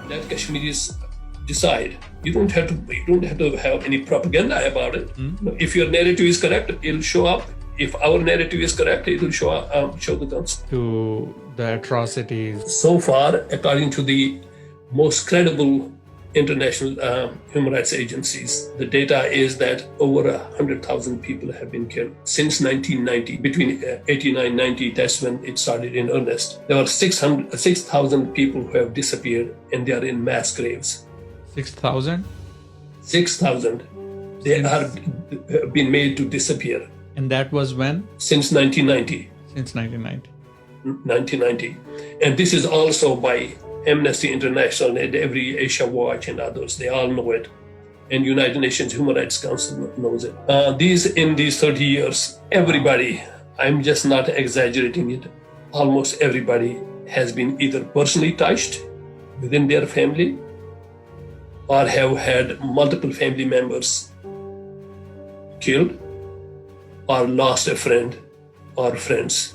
Let Kashmiris decide. You don't have to have any propaganda about it. If your narrative is correct, it'll show up. If our narrative is correct, it will show the guns. To the atrocities. So far, according to the most credible international human rights agencies, the data is that over 100,000 people have been killed since 1990. Between 89 and 90, that's when it started in earnest. There are 6,000 people who have disappeared, and they are in mass graves. 6,000? 6,000. They have been made to disappear. And that was when? Since 1990. Since 1990. 1990. And this is also by Amnesty International and every Asia Watch and others. They all know it. And United Nations Human Rights Council knows it. In these 30 years, everybody, I'm just not exaggerating it, almost everybody has been either personally touched within their family or have had multiple family members killed or lost a friend or friends.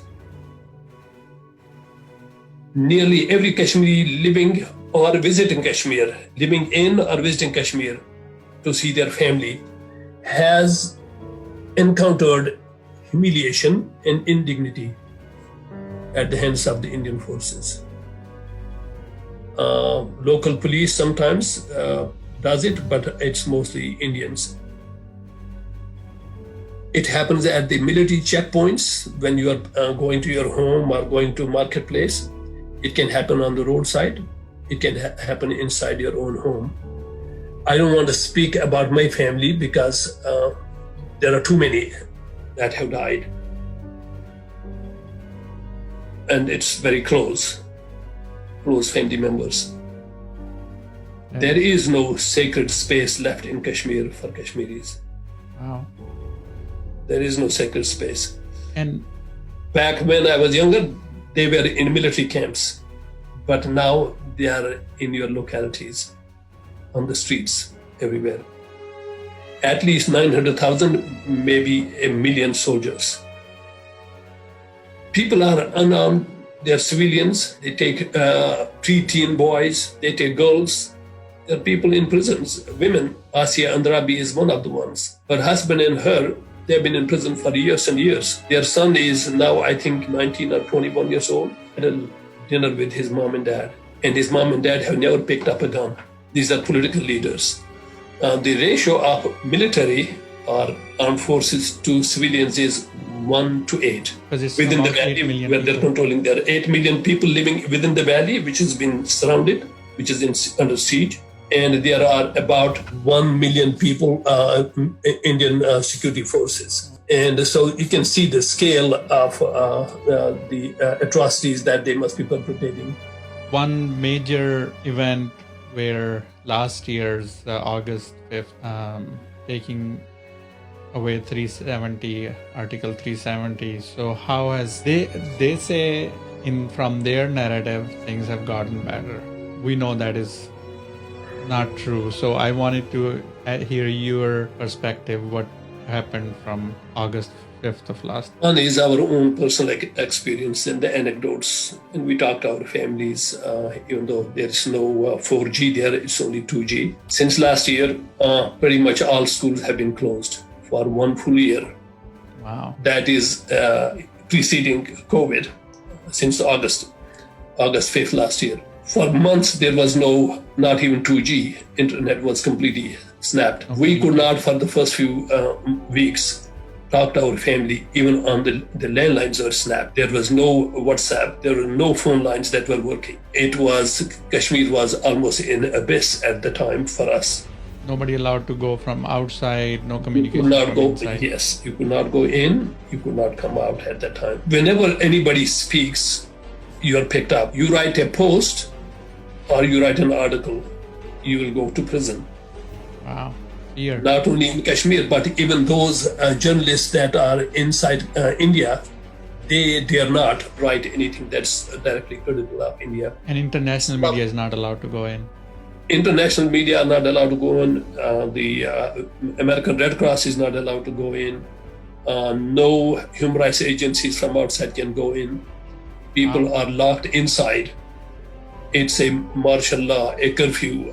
Nearly every Kashmiri living or visiting Kashmir, living in or visiting Kashmir to see their family, has encountered humiliation and indignity at the hands of the Indian forces. Local police sometimes does it, but it's mostly Indians. It happens at the military checkpoints when you are going to your home or going to marketplace. It can happen on the roadside. It can happen inside your own home. I don't want to speak about my family because there are too many that have died. And it's very close family members. Yeah. There is no sacred space left in Kashmir for Kashmiris. Wow. There is no sacred space. And back when I was younger, they were in military camps, but now they are in your localities, on the streets, everywhere. At least 900,000, maybe 1 million soldiers. People are unarmed, they're civilians, they take pre-teen boys, they take girls. There are people in prisons, women. Asia Andrabi is one of the ones. Her husband and her, they've been in prison for years and years. Their son is now, I think, 19 or 21 years old, at a dinner with his mom and dad. And his mom and dad have never picked up a gun. These are political leaders. The ratio of military or armed forces to civilians is 1 to 8. Within the valley where they're controlling, there are 8 million people living within the valley, which has been surrounded, which is under siege. And there are about 1 million people, Indian security forces. And so you can see the scale of the atrocities that they must be perpetrating. One major event where last year's August 5th, taking away 370, Article 370. So how has they say from their narrative, things have gotten better. We know that is not true. So I wanted to hear your perspective, what happened from August 5th of last. One is our own personal experience and the anecdotes. And we talked to our families, even though there's no 4G there, it's only 2G. Since last year, pretty much all schools have been closed for 1 full year. Wow. That is preceding COVID, since August 5th last year. For months, there was not even 2G. Internet was completely snapped. Okay. We could not, for the first few weeks, talk to our family. Even on the landlines were snapped. There was no WhatsApp. There were no phone lines that were working. Kashmir was almost in abyss at the time for us. Nobody allowed to go from outside, no communication. You could not go inside. Yes, you could not go in, you could not come out at that time. Whenever anybody speaks, you are picked up. You write a post or you write an article, you will go to prison. Wow. Here. Not only in Kashmir, but even those journalists that are inside India, they dare not write anything that's directly critical of India. And international media is not allowed to go in. International media are not allowed to go in. The American Red Cross is not allowed to go in. No human rights agencies from outside can go in. People are locked inside. it's a martial law, a curfew,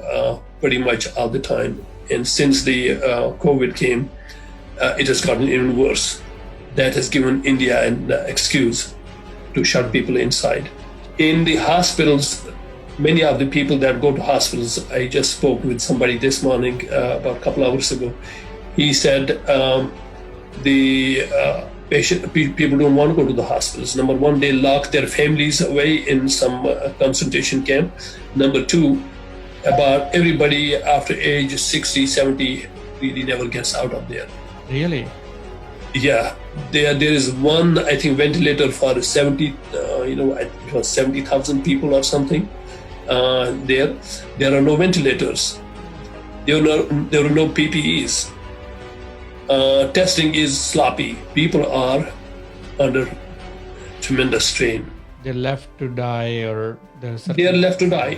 pretty much all the time. And since the COVID came, it has gotten even worse. That has given India an excuse to shut people inside. In the hospitals, many of the people that go to hospitals, I just spoke with somebody this morning, about a couple hours ago. He said people don't want to go to the hospitals. Number one, they lock their families away in some concentration camp. Number two, about everybody after age 60, 70 really never gets out of there. Really? Yeah, there is one, I think, ventilator for 70, it was 70,000 people or something. There are no ventilators. There are no PPEs. Testing is sloppy. People are under tremendous strain. They're left to die, or They are left to die.